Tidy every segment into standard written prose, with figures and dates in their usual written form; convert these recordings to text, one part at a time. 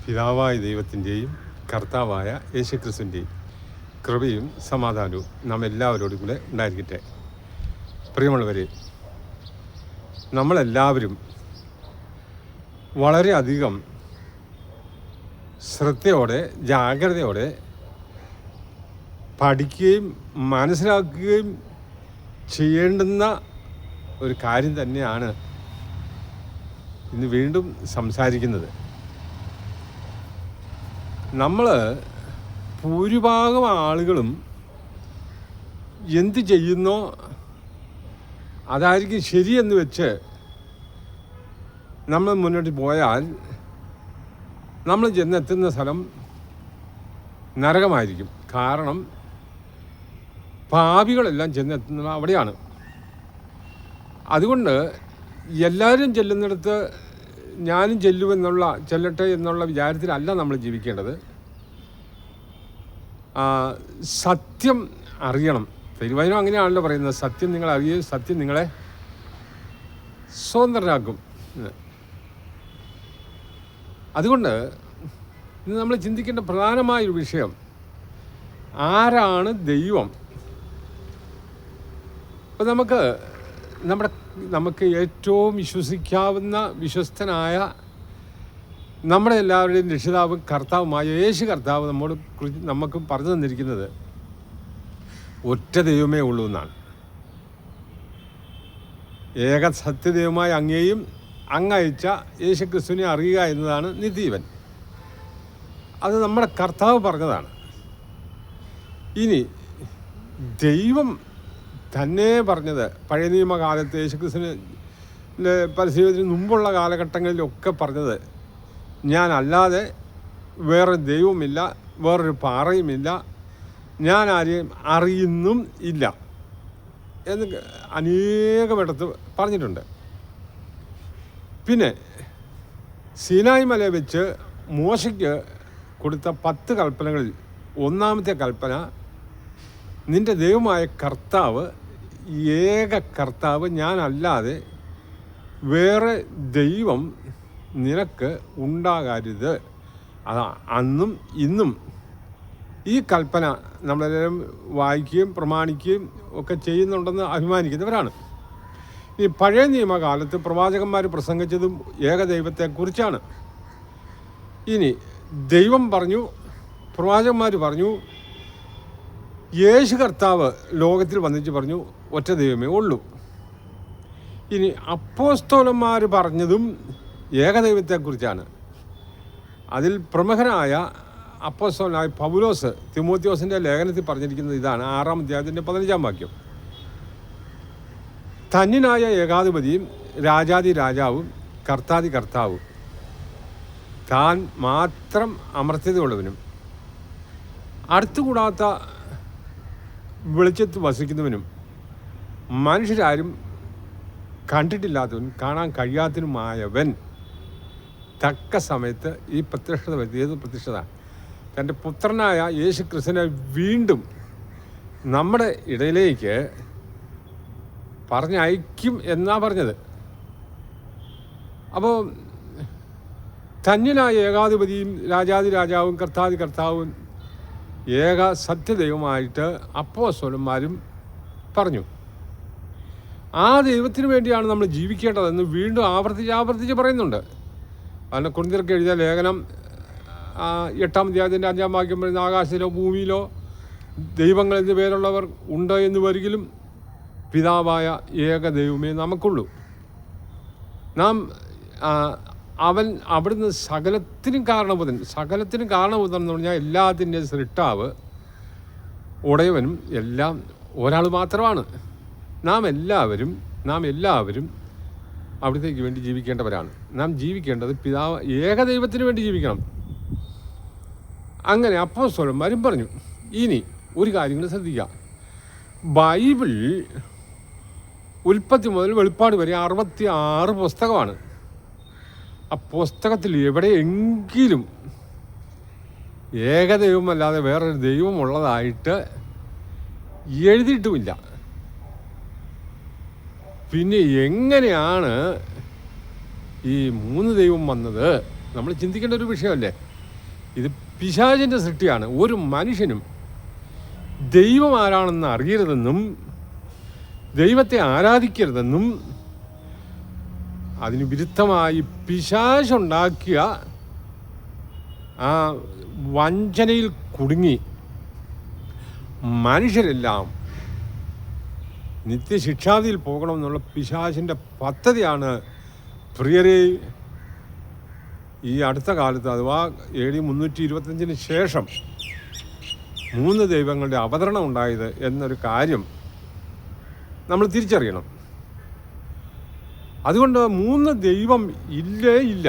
പിതാവായ ദൈവത്തിൻ്റെയും കർത്താവായ യേശുക്രിസ്തുവിൻ്റെയും കൃപയും സമാധാനവും നാം എല്ലാവരോടും കൂടെ ഉണ്ടായിരിക്കട്ടെ. പ്രിയമുള്ളവരെ, നമ്മളെല്ലാവരും വളരെയധികം ശ്രദ്ധയോടെ ജാഗ്രതയോടെ പഠിക്കുകയും മനസ്സിലാക്കുകയും ചെയ്യേണ്ടുന്ന ഒരു കാര്യം തന്നെയാണ് ഇന്ന് വീണ്ടും സംസാരിക്കുന്നത്. നമ്മൾ ഭൂരിഭാഗം ആളുകളും എന്ത് ചെയ്യുന്നോ അതായിരിക്കും ശരിയെന്ന് വെച്ച് നമ്മൾ മുന്നോട്ട് പോയാൽ നമ്മൾ ചെന്നെത്തുന്ന സ്ഥലം നരകമായിരിക്കും. കാരണം പാപികളെല്ലാം ചെന്നെത്തുന്നത് അവിടെയാണ്. അതുകൊണ്ട് എല്ലാവരും ചെല്ലുന്നിടത്ത് ഞാനും ചെല്ലട്ടെ എന്നുള്ള വിചാരത്തിലല്ല നമ്മൾ ജീവിക്കേണ്ടത്. സത്യം അറിയണം. തിരുവചനം അങ്ങനെയാണല്ലോ പറയുന്നത്, സത്യം നിങ്ങൾ അറിയുകയും സത്യം നിങ്ങളെ സ്വതന്ത്രരാക്കും. അതുകൊണ്ട് ഇന്ന് നമ്മൾ ചിന്തിക്കേണ്ട പ്രധാനമായൊരു വിഷയം, ആരാണ് ദൈവം? അപ്പോൾ നമുക്ക് ഏറ്റവും വിശ്വസിക്കാവുന്ന വിശ്വസ്തനായ നമ്മുടെ എല്ലാവരുടെയും രക്ഷിതാവും കർത്താവുമായ യേശു കർത്താവ് നമുക്ക് പറഞ്ഞു തന്നിരിക്കുന്നത് ഒറ്റ ദൈവമേ ഉള്ളൂ എന്നാണ്. ഏക സത്യദൈവമായ അങ്ങേയും അങ്ങയച്ച യേശു ക്രിസ്തുവിനെ അറിയുക എന്നതാണ് നിത്യജീവൻ. അത് നമ്മുടെ കർത്താവ് പറഞ്ഞതാണ്. ഇനി ദൈവം തന്നെ പറഞ്ഞത് പഴയ നിയമകാലത്ത് യേശുക്രിസ്തുവിൻ്റെ പരസ്യത്തിന് മുമ്പുള്ള കാലഘട്ടങ്ങളിലൊക്കെ പറഞ്ഞത്, ഞാൻ അല്ലാതെ വേറെ ദൈവമില്ല, വേറൊരു പാറയുമില്ല, ഞാൻ ആരെയും അറിയുന്നും ഇല്ല എന്ന് അനേകമിടത്ത് പറഞ്ഞിട്ടുണ്ട്. പിന്നെ സീനായി മല വെച്ച് മോശയ്ക്ക് കൊടുത്ത 10 കൽപ്പനകളിൽ ഒന്നാമത്തെ കൽപ്പന, നിൻ്റെ ദൈവമായ കർത്താവ് ഏക കർത്താവ്, ഞാനല്ലാതെ വേറെ ദൈവം നിനക്ക് ഉണ്ടാകരുത്. അതാ അന്നും ഇന്നും ഈ കൽപ്പന നമ്മളെല്ലാവരും വായിക്കുകയും പ്രമാണിക്കുകയും ഒക്കെ ചെയ്യുന്നുണ്ടെന്ന് അഭിമാനിക്കുന്നവരാണ്. ഈ പഴയ നിയമകാലത്ത് പ്രവാചകന്മാർ പ്രസംഗിച്ചതും ഏകദൈവത്തെക്കുറിച്ചാണ്. ഇനി ദൈവം പറഞ്ഞു, പ്രവാചകന്മാർ പറഞ്ഞു, യേശു കർത്താവ് ലോകത്തിൽ വന്നിട്ട് പറഞ്ഞു ഒറ്റ ദൈവമേ ഉള്ളൂ. ഇനി അപ്പോസ്തലന്മാർ പറഞ്ഞതും ഏകദൈവത്തെക്കുറിച്ചാണ്. അതിൽ പ്രമുഖനായ അപ്പോസ്തലനായ പൗലോസ് തിമോത്തിയോസിൻ്റെ ലേഖനത്തിൽ പറഞ്ഞിരിക്കുന്നത് ഇതാണ്, 6-ാം അധ്യായത്തിൻ്റെ 15-ാം വാക്യം. ധന്യനായ ഏകാധിപതിയും രാജാതി രാജാവും കർത്താതി കർത്താവും, താൻ മാത്രം അമർത്യതയുള്ളവനും അടുത്തുകൂടാത്ത വെളിച്ചത്ത് വസിക്കുന്നവനും മനുഷ്യരാരും കണ്ടിട്ടില്ലാത്തവൻ കാണാൻ കഴിയാത്തവനുമായവൻ തക്ക സമയത്ത് ഈ പ്രത്യക്ഷത ഏത് പ്രത്യക്ഷത, തൻ്റെ പുത്രനായ യേശു ക്രിസ്തുവിനെ വീണ്ടും നമ്മുടെ ഇടയിലേക്ക് പറഞ്ഞയക്കും എന്നാ പറഞ്ഞത്. അപ്പോൾ ധന്യനായ ഏകാധിപതിയും രാജാതി രാജാവും കർത്താതി കർത്താവും ഏക സത്യദൈവമായിട്ട് അപ്പോസ്തലന്മാരും പറഞ്ഞു. ആ ദൈവത്തിന് വേണ്ടിയാണ് നമ്മൾ ജീവിക്കേണ്ടതെന്ന് വീണ്ടും ആവർത്തിച്ച് പറയുന്നുണ്ട്. അതിനെ കൊരിന്ത്യർക്ക് എഴുതിയ ലേഖനം 8-ാം അധ്യായത്തിൻ്റെ 5-ാം വാക്യം പറയുന്ന, ആകാശത്തിലോ ഭൂമിയിലോ ദൈവങ്ങൾ എന്ന് പേരുള്ളവർ ഉണ്ട് എന്ന് വരികിലും പിതാവായ ഏക ദൈവമേ നമുക്കുള്ളൂ. നാം അവൻ അവിടുന്ന് സകലത്തിനും കാരണബോധൻ എന്ന് പറഞ്ഞാൽ എല്ലാത്തിൻ്റെയും സൃഷ്ടാവ് ഉടയവനും എല്ലാം ഒരാൾ മാത്രമാണ്. നാം എല്ലാവരും അവിടത്തേക്ക് വേണ്ടി ജീവിക്കേണ്ടവരാണ്. നാം ജീവിക്കേണ്ടത് പിതാവ് ഏകദൈവത്തിന് വേണ്ടി ജീവിക്കണം. അങ്ങനെ അപ്പോസ്തലന്മാരും പറഞ്ഞു. ഇനി ഒരു കാര്യം കൂടി ശ്രദ്ധിക്കുക, ബൈബിൾ ഉൽപ്പത്തി മുതൽ വെളിപ്പാട് വരെ 66 പുസ്തകമാണ്. ആ പുസ്തകത്തിൽ എവിടെയെങ്കിലും ഏകദൈവമല്ലാതെ വേറൊരു ദൈവമുള്ളതായിട്ട് എഴുതിയിട്ടുമില്ല. പിന്നെ എങ്ങനെയാണ് ഈ 3 ദൈവം വന്നത്? നമ്മൾ ചിന്തിക്കേണ്ട ഒരു വിഷയമല്ലേ. ഇത് പിശാചിൻ്റെ സൃഷ്ടിയാണ്. ഒരു മനുഷ്യനും ദൈവം ആരാണെന്ന് അറിയരുതെന്നും ദൈവത്തെ ആരാധിക്കരുതെന്നും അതിന് വിരുദ്ധമായി പിശാചുണ്ടാക്കിയ ആ വഞ്ചനയിൽ കുടുങ്ങി മനുഷ്യരെല്ലാം നിത്യശിക്ഷാവിധിയിൽ പോകണമെന്നുള്ള പിശാചിൻ്റെ പദ്ധതിയാണ് പ്രിയരെ ഈ അടുത്ത കാലത്ത്, അഥവാ AD 325 ശേഷം 3 ദൈവങ്ങളുടെ അവതരണം ഉണ്ടായത് എന്നൊരു കാര്യം നമ്മൾ തിരിച്ചറിയണം. അതുകൊണ്ട് 3 ദൈവം ഇല്ല.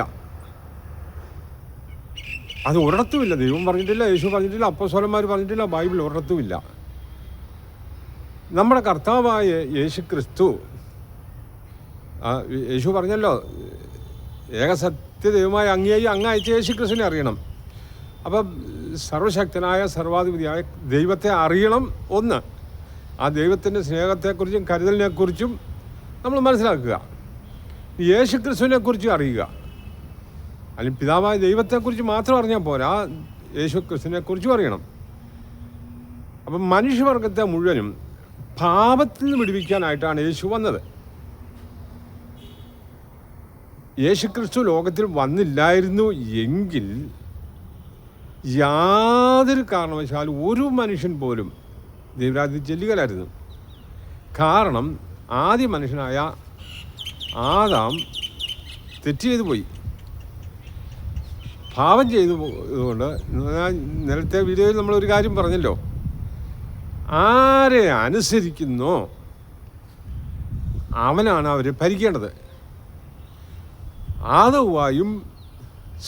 അത് ഒരിടത്തുമില്ല. ദൈവം പറഞ്ഞിട്ടില്ല, യേശു പറഞ്ഞിട്ടില്ല, അപ്പോസ്തലന്മാർ പറഞ്ഞിട്ടില്ല, ബൈബിൾ ഒരിടത്തുമില്ല. നമ്മുടെ കർത്താവായ യേശു ക്രിസ്തു, യേശു പറഞ്ഞല്ലോ, ഏകസത്യ ദൈവമായ അങ്ങ് അയച്ച യേശു ക്രിസ്തുവിനെ അറിയണം. അപ്പം സർവശക്തനായ സർവാധിപതിയായ ദൈവത്തെ അറിയണം. ഒന്ന്, ആ ദൈവത്തിൻ്റെ സ്നേഹത്തെക്കുറിച്ചും കരുതലിനെക്കുറിച്ചും നമ്മൾ മനസ്സിലാക്കുക. യേശു ക്രിസ്തുവിനെക്കുറിച്ചും അറിയുക. അല്ലെങ്കിൽ പിതാവായ ദൈവത്തെക്കുറിച്ച് മാത്രം അറിഞ്ഞാൽ പോരാ, യേശു ക്രിസ്തുവിനെക്കുറിച്ചും അറിയണം. അപ്പം മനുഷ്യവർഗത്തെ മുഴുവനും പാപത്തിൽ നിന്ന് വിടുവിക്കാനായിട്ടാണ് യേശു വന്നത്. യേശു ക്രിസ്തു ലോകത്തിൽ വന്നില്ലായിരുന്നു എങ്കിൽ യാതൊരു കാരണവശാലും ഒരു മനുഷ്യൻ പോലും ദൈവരാജ്യത്തിൽ ചെല്ലുകയില്ലായിരുന്നു. കാരണം ആദ്യ മനുഷ്യനായ ആദാം തെറ്റ് ചെയ്തു പോയി, പാപം ചെയ്തുകൊണ്ട്. നേരത്തെ വീഡിയോയിൽ നമ്മളൊരു കാര്യം പറഞ്ഞല്ലോ, ആരെ അനുസരിക്കുന്നോ അവനാണ് അവരെ ഭരിക്കേണ്ടത്. ആദവുമായും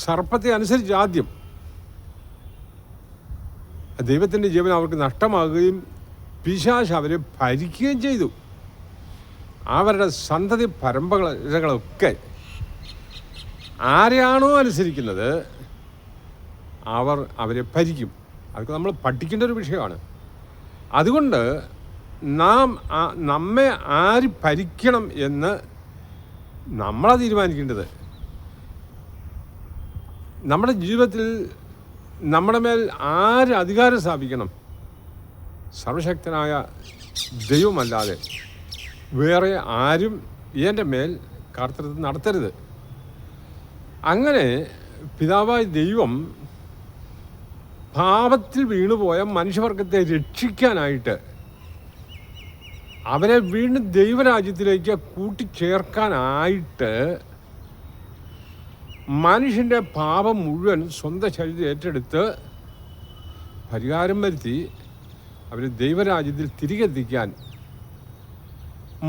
സർപ്പത്തെ അനുസരിച്ച് ആദ്യം ദൈവത്തിൻ്റെ ജീവൻ അവർക്ക് നഷ്ടമാകുകയും പിശാച് അവരെ ഭരിക്കുകയും ചെയ്തു. അവരുടെ സന്തതി പരമ്പരകളൊക്കെ ആരെയാണോ അനുസരിക്കുന്നത് അവരെ ഭരിക്കും. അതൊക്കെ നമ്മൾ പഠിക്കേണ്ട ഒരു വിഷയമാണ്. അതുകൊണ്ട് നമ്മെ ആര് ഭരിക്കണം എന്ന് നമ്മളാണ് തീരുമാനിക്കേണ്ടത്. നമ്മുടെ ജീവിതത്തിൽ നമ്മുടെ മേൽ ആര് അധികാരം സ്ഥാപിക്കണം? സർവശക്തനായ ദൈവമല്ലാതെ വേറെ ആരും എൻ്റെ മേൽ കർത്തൃത്വം നടത്തരുത്. അങ്ങനെ പിതാവായ ദൈവം പാപത്തിൽ വീണുപോയ മനുഷ്യവർഗത്തെ രക്ഷിക്കാനായിട്ട് അവരെ വീണ്ടും ദൈവരാജ്യത്തിലേക്ക് കൂട്ടിച്ചേർക്കാനായിട്ട് മനുഷ്യൻ്റെ പാപം മുഴുവൻ സ്വന്തം ശരീരം ഏറ്റെടുത്ത് പരിഹാരം വരുത്തി അവരെ ദൈവരാജ്യത്തിൽ തിരികെ എത്തിക്കാൻ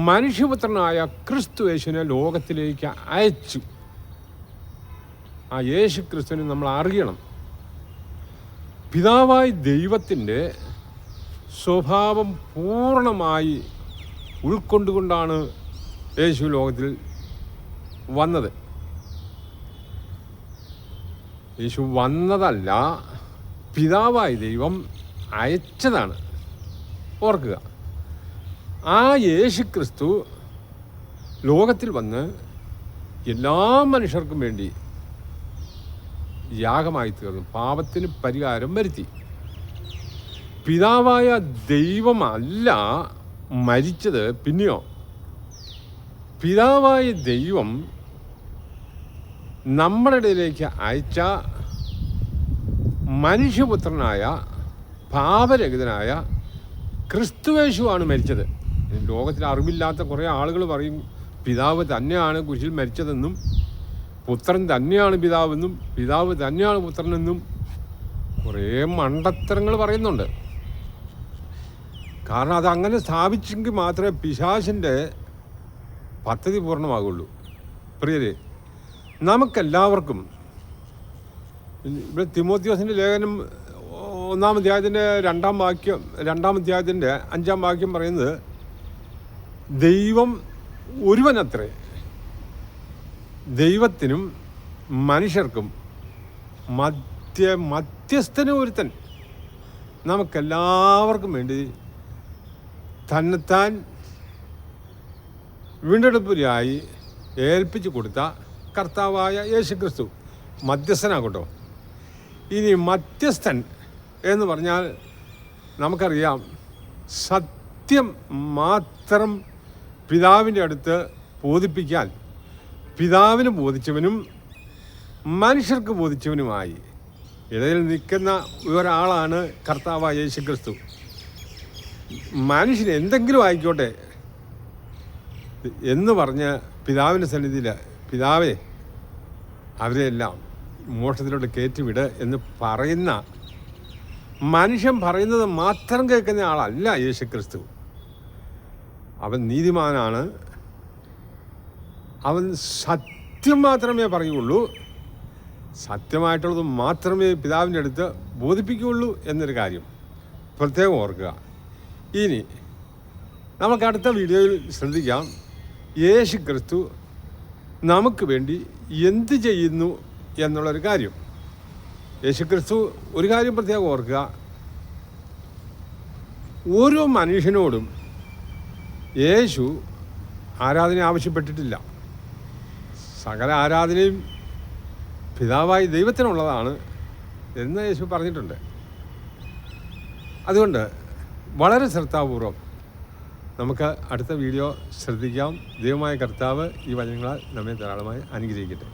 മനുഷ്യപുത്രനായ ക്രിസ്തു യേശുവിനെ ലോകത്തിലേക്ക് അയച്ചു. ആ യേശു ക്രിസ്തുവിനെ നമ്മൾ അറിയണം. പിതാവായ ദൈവത്തിൻ്റെ സ്വഭാവം പൂർണ്ണമായി ഉൾക്കൊണ്ടുകൊണ്ടാണ് യേശു ലോകത്തിൽ വന്നത്. യേശു വന്നതല്ല, പിതാവായ ദൈവം അയച്ചതാണ്. ഓർക്കുക, ആ യേശു ക്രിസ്തു ലോകത്തിൽ വന്ന് എല്ലാ മനുഷ്യർക്കും വേണ്ടി യാഗമായി തീർന്നു, പാപത്തിന് പരിഹാരം വരുത്തി. പിതാവായ ദൈവമല്ല മരിച്ചത്. പിന്നെയോ പിതാവായ ദൈവം നമ്മുടെ ഇടയിലേക്ക് അയച്ച മനുഷ്യപുത്രനായ പാപരഹിതനായ ക്രിസ്തുയേശുവാണ് മരിച്ചത്. ലോകത്തിൽ അറിവില്ലാത്ത കുറേ ആളുകൾ പറയും പിതാവ് തന്നെയാണ് കുരിശിൽ മരിച്ചതെന്നും പുത്രൻ തന്നെയാണ് പിതാവെന്നും പിതാവ് തന്നെയാണ് പുത്രനെന്നും കുറേ മണ്ടത്തരങ്ങൾ പറയുന്നുണ്ട്. കാരണം അതങ്ങനെ സ്ഥാപിച്ചെങ്കിൽ മാത്രമേ പിശാചിൻ്റെ പദ്ധതി പൂർണ്ണമാകുള്ളൂ. പ്രിയരെ, നമുക്കെല്ലാവർക്കും ഇവിടെ തിമോത്തിയോസിൻ്റെ ലേഖനം 1-ാം അധ്യായത്തിൻ്റെ 2-ാം അധ്യായത്തിൻ്റെ 5-ാം വാക്യം പറയുന്നത്, ദൈവം ഒരുവനത്രേ, ദൈവത്തിനും മനുഷ്യർക്കും മധ്യസ്ഥനും ഒരുത്തൻ, നമുക്കെല്ലാവർക്കും വേണ്ടി തന്നെത്താൻ വീണ്ടെടുപ്പിനായി ഏൽപ്പിച്ചു കൊടുത്ത കർത്താവായ യേശു ക്രിസ്തു മധ്യസ്ഥനാകട്ടോ. ഇനി മധ്യസ്ഥൻ എന്ന് പറഞ്ഞാൽ നമുക്കറിയാം, സത്യം മാത്രം പിതാവിൻ്റെ അടുത്ത് ബോധിപ്പിക്കാൻ പിതാവിന് ബോധിച്ചവനും മനുഷ്യർക്ക് ബോധിച്ചവനുമായി ഇടയിൽ നിൽക്കുന്ന ഒരാളാണ് കർത്താവായ യേശു ക്രിസ്തു. മനുഷ്യൻ എന്തെങ്കിലും ആയിക്കോട്ടെ എന്ന് പറഞ്ഞ് പിതാവിൻ്റെ സന്നിധിയിൽ, പിതാവേ അവരെല്ലാം മോക്ഷത്തിലോട്ട് കയറ്റിവിട് എന്ന് പറയുന്ന, മനുഷ്യൻ പറയുന്നത് മാത്രം കേൾക്കുന്ന ആളല്ല യേശു ക്രിസ്തു. അവൻ നീതിമാനാണ്, അവൻ സത്യം മാത്രമേ പറയുള്ളൂ, സത്യമായിട്ടുള്ളത് മാത്രമേ പിതാവിൻ്റെ അടുത്ത് ബോധിപ്പിക്കുകയുള്ളൂ എന്നൊരു കാര്യം പ്രത്യേകം ഓർക്കുക. ഇനി നമുക്ക് അടുത്ത വീഡിയോയിൽ ശ്രദ്ധിക്കാം, യേശു ക്രിസ്തു നമുക്ക് വേണ്ടി എന്ത് ചെയ്യുന്നു എന്നുള്ളൊരു കാര്യം. യേശു ക്രിസ്തു ഒരു കാര്യം പ്രത്യേകം ഓർക്കുക, ഓരോ മനുഷ്യനോടും യേശു ആരാധന ആവശ്യപ്പെട്ടിട്ടില്ല. സകല ആരാധനയും പിതാവായി ദൈവത്തിനുള്ളതാണ് എന്ന് യേശു പറഞ്ഞിട്ടുണ്ട്. അതുകൊണ്ട് വളരെ ശ്രദ്ധാപൂർവം നമുക്ക് അടുത്ത വീഡിയോ ശ്രദ്ധിക്കാം. ദൈവമായ കർത്താവ് ഈ വചനങ്ങളാൽ നമ്മെ ധാരാളമായി അനുഗ്രഹിക്കട്ടെ.